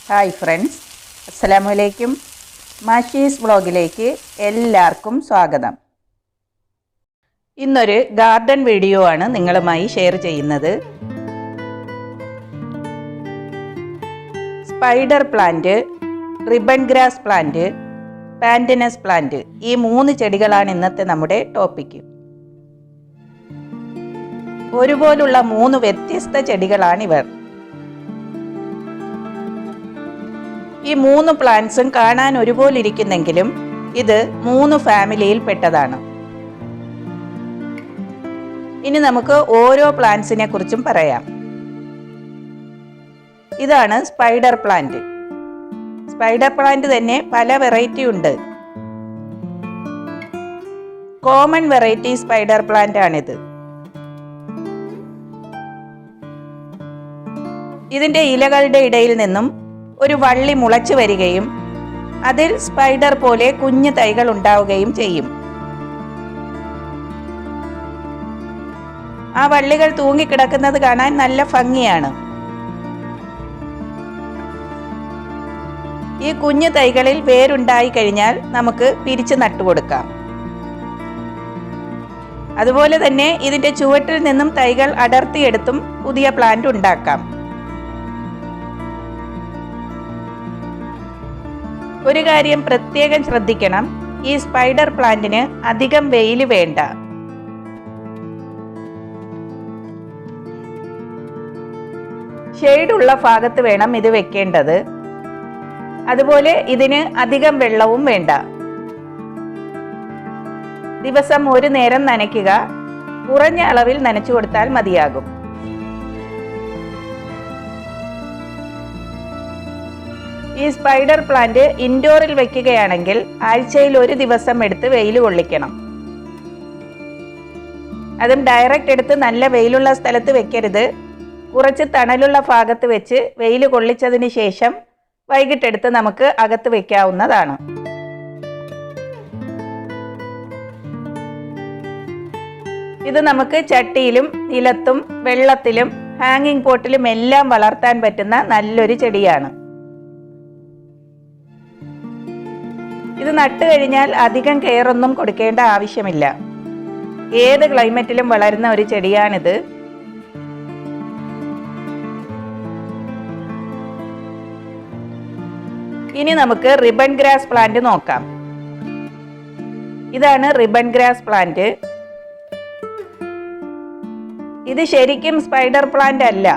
Hi friends, അസ്സലാമു അലൈക്കും. മാഷീസ് വ്ളോഗിലേക്ക് എല്ലാവർക്കും സ്വാഗതം. ഇന്നൊരു ഗാർഡൻ വീഡിയോ ആണ് നിങ്ങളുമായി ഷെയർ ചെയ്യുന്നത്. Spider plant, ribbon grass plant, pandanus plant, ഈ 3 ചെടികളാണ് ഇന്നത്തെ നമ്മുടെ ടോപ്പിക്ക്. ഒരുപോലുള്ള 3 വ്യത്യസ്ത ചെടികളാണിവർ. ഈ 3 പ്ലാന്റ്സും കാണാൻ ഒരുപോലെ ഇരിക്കുന്നെങ്കിലും ഇത് 3 ഫാമിലിയിൽ പെട്ടതാണ്. ഇനി നമുക്ക് ഓരോ പ്ലാന്റ്സിനെ കുറിച്ചും പറയാം. ഇതാണ് സ്പൈഡർ പ്ലാന്റ്. സ്പൈഡർ പ്ലാന്റ് തന്നെ പല വെറൈറ്റി ഉണ്ട്. കോമൺ വെറൈറ്റി സ്പൈഡർ പ്ലാന്റ് ആണിത്. ഇതിന്റെ ഇലകളുടെ ഇടയിൽ നിന്നും ഒരു വള്ളി മുളച്ചു വരികയും അതിൽ സ്പൈഡർ പോലെ കുഞ്ഞു തൈകൾ ഉണ്ടാവുകയും ചെയ്യും. ആ വള്ളികൾ തൂങ്ങിക്കിടക്കുന്നത് കാണാൻ നല്ല ഭംഗിയാണ്. ഈ കുഞ്ഞു തൈകളിൽ വേരുണ്ടായി കഴിഞ്ഞാൽ നമുക്ക് പിരിച്ചു നട്ടുകൊടുക്കാം. അതുപോലെ തന്നെ ഇതിന്റെ ചുവട്ടിൽ നിന്നും തൈകൾ അടർത്തിയെടുത്തും പുതിയ പ്ലാന്റ് ഉണ്ടാക്കാം. ഒരു കാര്യം പ്രത്യേകം ശ്രദ്ധിക്കണം, ഈ സ്പൈഡർ പ്ലാന്റിന് അധികം വെയിൽ വേണ്ട. ഷെയ്ഡുള്ള ഭാഗത്ത് വേണം ഇത് വെക്കേണ്ടത്. അതുപോലെ ഇതിന് അധികം വെള്ളവും വേണ്ട. ദിവസം 1 നേരം നനയ്ക്കുക. കുറഞ്ഞ അളവിൽ നനച്ചു കൊടുത്താൽ മതിയാകും. ഈ സ്പൈഡർ പ്ലാന്റ് ഇൻഡോറിൽ വെക്കുകയാണെങ്കിൽ ആഴ്ചയിൽ 1 ദിവസം എടുത്ത് വെയിൽ കൊള്ളിക്കണം. അതും ഡയറക്റ്റ് എടുത്ത് നല്ല വെയിലുള്ള സ്ഥലത്ത് വെക്കരുത്. കുറച്ച് തണലുള്ള ഭാഗത്ത് വെച്ച് വെയിൽ കൊള്ളിച്ചതിന് ശേഷം വൈകിട്ടെടുത്ത് നമുക്ക് അകത്ത് വെക്കാവുന്നതാണ്. ഇത് നമുക്ക് ചട്ടിയിലും നിലത്തും വെള്ളത്തിലും ഹാങ്ങിങ് പോട്ടിലും എല്ലാം വളർത്താൻ പറ്റുന്ന നല്ലൊരു ചെടിയാണ്. ഇത് നട്ടു കഴിഞ്ഞാൽ അധികം കെയർ ഒന്നും കൊടുക്കേണ്ട ആവശ്യമില്ല. ഏത് ക്ലൈമറ്റിലും വളരുന്ന ഒരു ചെടിയാണിത്. ഇനി നമുക്ക് റിബൺ ഗ്രാസ് പ്ലാന്റ് നോക്കാം. ഇതാണ് റിബൺ ഗ്രാസ് പ്ലാന്റ്. ഇത് ശരിക്കും സ്പൈഡർ പ്ലാന്റ് അല്ല.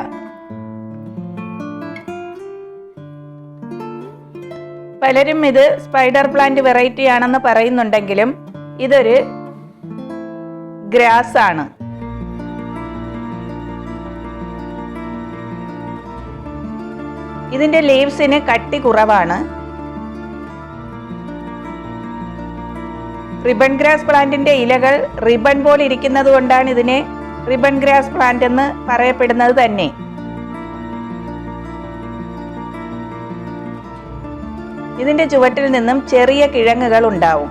പലരും ഇത് സ്പൈഡർ പ്ലാന്റ് വെറൈറ്റി ആണെന്ന് പറയുന്നുണ്ടെങ്കിലും ഇതൊരു ഗ്രാസ് ആണ്. ഇതിന്റെ ലീവ്സിന് കട്ടി കുറവാണ്. റിബൺ ഗ്രാസ് പ്ലാന്റിന്റെ ഇലകൾ റിബൺ പോലെ ഇരിക്കുന്നത് കൊണ്ടാണ് ഇതിനെ റിബൺ ഗ്രാസ് പ്ലാന്റ് എന്ന് പറയപ്പെടുന്നത് തന്നെ. ഇതിന്റെ ചുവട്ടിൽ നിന്നും ചെറിയ കിഴങ്ങുകൾ ഉണ്ടാവും.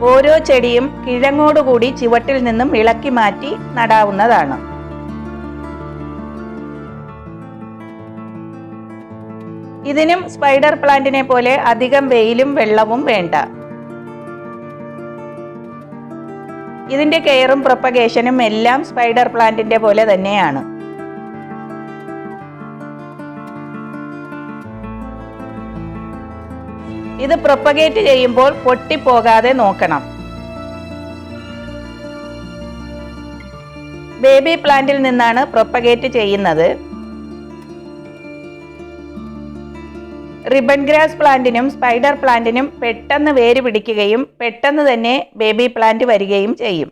ഓരോ ചെടിയും കിഴങ്ങോടുകൂടി ചുവട്ടിൽ നിന്നും ഇളക്കി മാറ്റി നടാവുന്നതാണ്. ഇതിനും സ്പൈഡർ പ്ലാന്റിനെ പോലെ അധികം വെയിലും വെള്ളവും വേണ്ട. ഇതിന്റെ കെയറും പ്രൊപ്പഗേഷനും എല്ലാം സ്പൈഡർ പ്ലാന്റിന്റെ പോലെ തന്നെയാണ്. ഇത് പ്രൊപ്പഗേറ്റ് ചെയ്യുമ്പോൾ പൊട്ടിപ്പോകാതെ നോക്കണം. ബേബി പ്ലാന്റിൽ നിന്നാണ് പ്രൊപ്പഗേറ്റ് ചെയ്യുന്നത്. റിബൺ ഗ്രാസ് പ്ലാന്റിനും സ്പൈഡർ പ്ലാന്റിനും പെട്ടെന്ന് വേര് പിടിക്കുകയും പെട്ടെന്ന് തന്നെ ബേബി പ്ലാന്റ് വരികയും ചെയ്യും.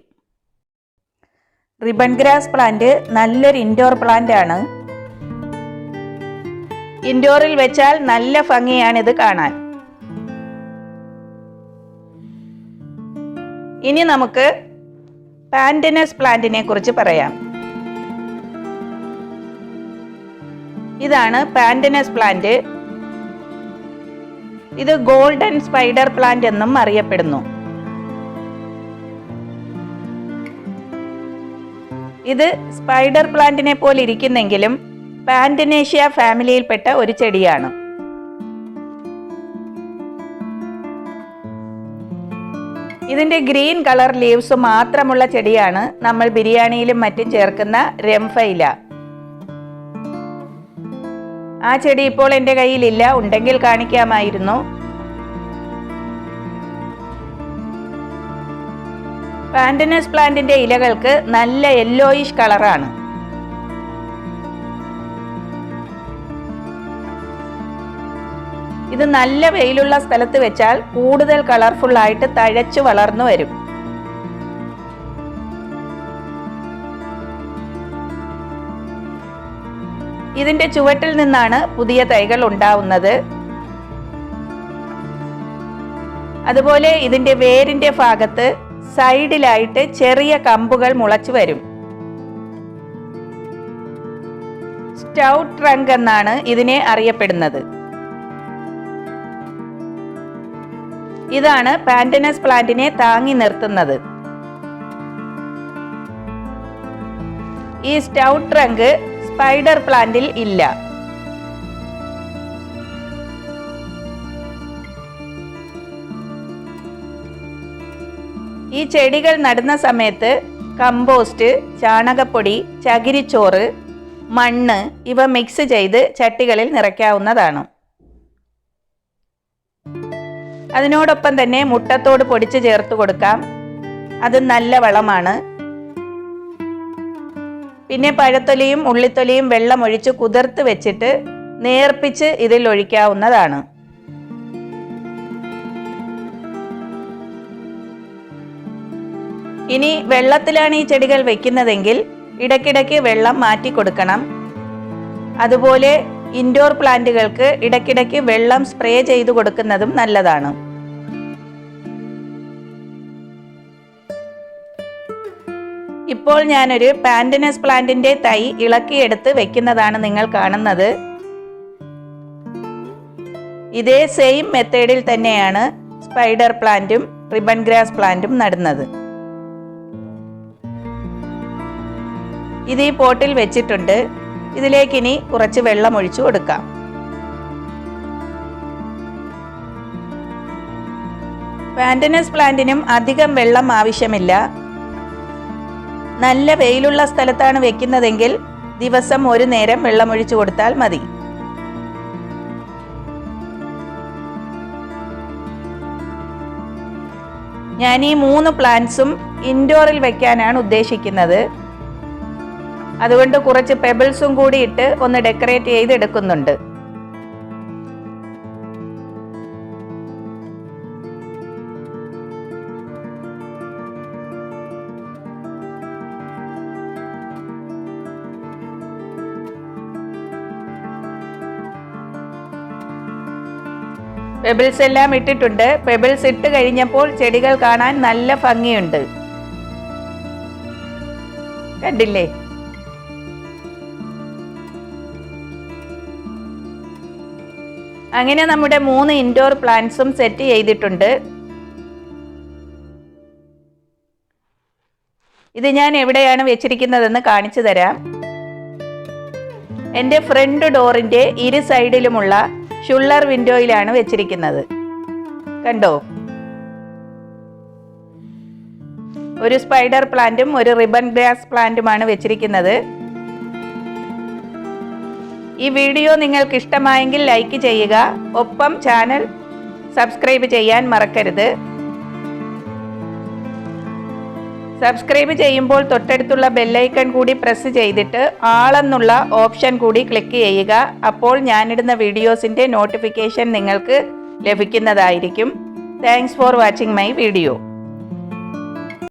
റിബൺ ഗ്രാസ് പ്ലാന്റ് നല്ലൊരു ഇൻഡോർ പ്ലാന്റ് ആണ്. ഇൻഡോറിൽ വെച്ചാൽ നല്ല ഭംഗിയാണ് ഇത് കാണാൻ. ഇനി നമുക്ക് പാൻറ്റനസ് പ്ലാന്റിനെ കുറിച്ച് പറയാം. ഇതാണ് പാൻറ്റനസ് പ്ലാന്റ്. ഇത് ഗോൾഡൻ സ്പൈഡർ പ്ലാന്റ് എന്നും അറിയപ്പെടുന്നു. ഇത് സ്പൈഡർ പ്ലാന്റിനെ പോലെ ഇരിക്കുന്നെങ്കിലും പാന്റനേഷ്യ ഫാമിലിയിൽപ്പെട്ട ഒരു ചെടിയാണ്. ഇതിൻ്റെ ഗ്രീൻ കളർ ലീവ്സ് മാത്രമുള്ള ചെടിയാണ് നമ്മൾ ബിരിയാണിയിലും മറ്റും ചേർക്കുന്ന രംഫൈല. ആ ചെടി ഇപ്പോൾ എൻ്റെ കയ്യിലില്ല, ഉണ്ടെങ്കിൽ കാണിക്കാമായിരുന്നു. പാന്റനസ് പ്ലാന്റിന്റെ ഇലകൾക്ക് നല്ല യെല്ലോയിഷ് കളറാണ്. ഇത് നല്ല വെയിലുള്ള സ്ഥലത്ത് വെച്ചാൽ കൂടുതൽ കളർഫുൾ ആയിട്ട് തഴച്ചു വളർന്നു വരും. ഇതിന്റെ ചുവട്ടിൽ നിന്നാണ് പുതിയ തൈകൾ ഉണ്ടാവുന്നത്. അതുപോലെ ഇതിന്റെ വേരിന്റെ ഭാഗത്ത് സൈഡിലായിട്ട് ചെറിയ കമ്പുകൾ മുളച്ചു വരും. സ്റ്റൗട്ട് ട്രങ്ക് എന്നാണ് ഇതിനെ അറിയപ്പെടുന്നത്. ഇതാണ് പാന്റനസ് പ്ലാന്റിനെ താങ്ങി നിർത്തുന്നത്. ഈ സ്റ്റൗട്ട് ട്രങ്ക് സ്പൈഡർ പ്ലാന്റിൽ ഇല്ല. ഈ ചെടികൾ നടുന്ന സമയത്ത് കമ്പോസ്റ്റ്, ചാണകപ്പൊടി, ചകിരിച്ചോറ്, മണ്ണ് ഇവ മിക്സ് ചെയ്ത് ചട്ടികളിൽ നിറയ്ക്കാവുന്നതാണ്. അതിനോടൊപ്പം തന്നെ മുട്ടത്തോട് പൊടിച്ച് ചേർത്ത് കൊടുക്കാം. അത് നല്ല വളമാണ്. പിന്നെ പഴത്തൊലിയും ഉള്ളിത്തൊലിയും വെള്ളമൊഴിച്ച് കുതിർത്ത് വെച്ചിട്ട് നേർപ്പിച്ച് ഇതിൽ ഒഴിക്കാവുന്നതാണ്. ഇനി വെള്ളത്തിലാണ് ഈ ചെടികൾ വെക്കുന്നതെങ്കിൽ ഇടയ്ക്കിടയ്ക്ക് വെള്ളം മാറ്റി കൊടുക്കണം. അതുപോലെ ഇൻഡോർ പ്ലാന്റുകൾക്ക് ഇടയ്ക്കിടയ്ക്ക് വെള്ളം സ്പ്രേ ചെയ്തു കൊടുക്കുന്നതും നല്ലതാണ്. ഇപ്പോൾ ഞാനൊരു പാന്റനസ് പ്ലാന്റിന്റെ തൈ ഇളക്കിയെടുത്ത് വെക്കുന്നതാണ് നിങ്ങൾ കാണുന്നത്. ഇതേ സെയിം മെത്തേഡിൽ തന്നെയാണ് സ്പൈഡർ പ്ലാന്റും റിബൺ ഗ്രാസ് പ്ലാന്റും നടുന്നത്. ഇത് ഈ പോട്ടിൽ വെച്ചിട്ടുണ്ട്. ഇതിലേക്ക് ഇനി കുറച്ച് വെള്ളം ഒഴിച്ചു കൊടുക്കാം. പാന്റനസ് പ്ലാന്റിനും അധികം വെള്ളം ആവശ്യമില്ല. നല്ല വെയിലുള്ള സ്ഥലത്താണ് വെക്കുന്നതെങ്കിൽ ദിവസം ഒരു നേരം വെള്ളമൊഴിച്ചു കൊടുത്താൽ മതി. ഞാൻ ഈ 3 പ്ലാന്റ്സും ഇൻഡോറിൽ വെക്കാനാണ് ഉദ്ദേശിക്കുന്നത്. അതുകൊണ്ട് കുറച്ച് പെബിൾസും കൂടി ഇട്ട് ഒന്ന് ഡെക്കറേറ്റ് ചെയ്തെടുക്കുന്നുണ്ട്. പെബിൾസ് എല്ലാം ഇട്ടിട്ടുണ്ട്. പെബിൾസ് ഇട്ട് കഴിഞ്ഞപ്പോൾ ചെടികൾ കാണാൻ നല്ല ഭംഗിയുണ്ട്. കണ്ടില്ലേ? അങ്ങനെ നമ്മുടെ 3 ഇൻഡോർ പ്ലാന്റ്സും സെറ്റ് ചെയ്തിട്ടുണ്ട്. ഇത് ഞാൻ എവിടെയാണ് വെച്ചിരിക്കുന്നതെന്ന് കാണിച്ചു തരാം. എൻ്റെ ഫ്രണ്ട് ഡോറിൻ്റെ ഇരു സൈഡിലുമുള്ള ഷുള്ളർ വിൻഡോയിലാണ് വെച്ചിരിക്കുന്നത്. കണ്ടോ? ഒരു സ്പൈഡർ പ്ലാന്റും ഒരു റിബൺ ഗ്രാസ് പ്ലാന്റുമാണ് വെച്ചിരിക്കുന്നത്. ഈ വീഡിയോ നിങ്ങൾക്ക് ഇഷ്ടമായെങ്കിൽ ലൈക്ക് ചെയ്യുക. ഒപ്പം ചാനൽ സബ്സ്ക്രൈബ് ചെയ്യാൻ മറക്കരുത്. സബ്സ്ക്രൈബ് ചെയ്യുമ്പോൾ തൊട്ടടുത്തുള്ള ബെല്ലൈക്കൺ കൂടി പ്രസ് ചെയ്തിട്ട് ആൾ എന്നുള്ള ഓപ്ഷൻ കൂടി ക്ലിക്ക് ചെയ്യുക. അപ്പോൾ ഞാനിടുന്ന വീഡിയോസിൻ്റെ നോട്ടിഫിക്കേഷൻ നിങ്ങൾക്ക് ലഭിക്കുന്നതായിരിക്കും. Thanks for watching my video.